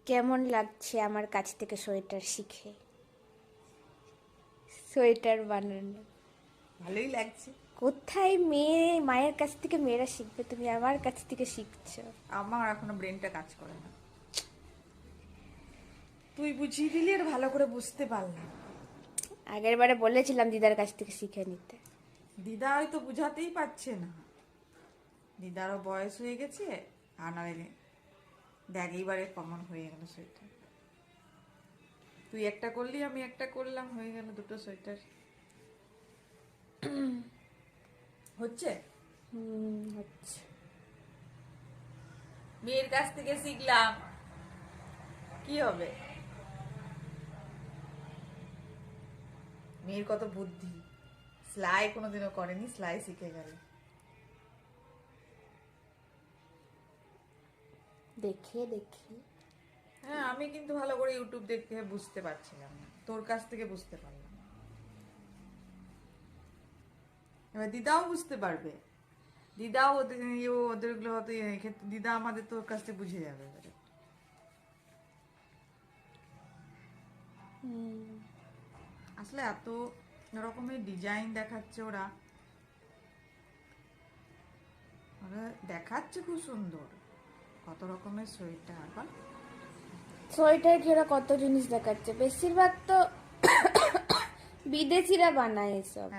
কেমন লাগছে আমার কাছ থেকে সোয়েটার শিখে? সোয়েটার বানানো ভালোই লাগছে। কোথায় মেয়ে মায়ের কাছ থেকে মেয়েরা শিখবে, তুমি আমার কাছ থেকে শিখছো। আমার এখনো ব্রেনটা কাজ করে না, তুই বুঝিয়ে দিলি আর ভালো করে বুঝতে পারলাম। আগের বারে বলেছিলাম দিদার কাছ থেকে শিখে নিতে। দিদা হয়তো বুঝাতেই পারছে না, দিদারও বয়স হয়ে গেছে। আর নইলে দেখ এইবারে কমন হয়ে গেল সোয়েটার, তুই একটা করলি আমি একটা করলাম, হয়ে গেল দুটো সোয়েটার। হচ্ছে হচ্ছে। মেয়ের কাছ থেকে শিখলাম, কি হবে? মেয়ের কত বুদ্ধি, সেলাই কোনোদিনও করেনি, সেলাই শিখে গেল। দেখে দেখে হ্যাঁ, আমি কিন্তু ভালো করে ইউটিউব দেখতে বুঝতে পারছিলাম না, তোর কাছ থেকে বুঝতে পারলাম। এবার দিদাও বুঝতে পারবে, দিদাও ওদেরগুলো হয়তো দিদা আমাদের তোর কাছ থেকে বুঝে যাবে এবারে। আসলে এত রকমের ডিজাইন দেখাচ্ছে ওরা, দেখাচ্ছে খুব সুন্দর, কত রকমের সোয়েটার বা সোয়েটার ঘেরা কত জিনিস দেখাচ্ছে, বেশিরভাগ তো বিদেশিরা বানায় এসব।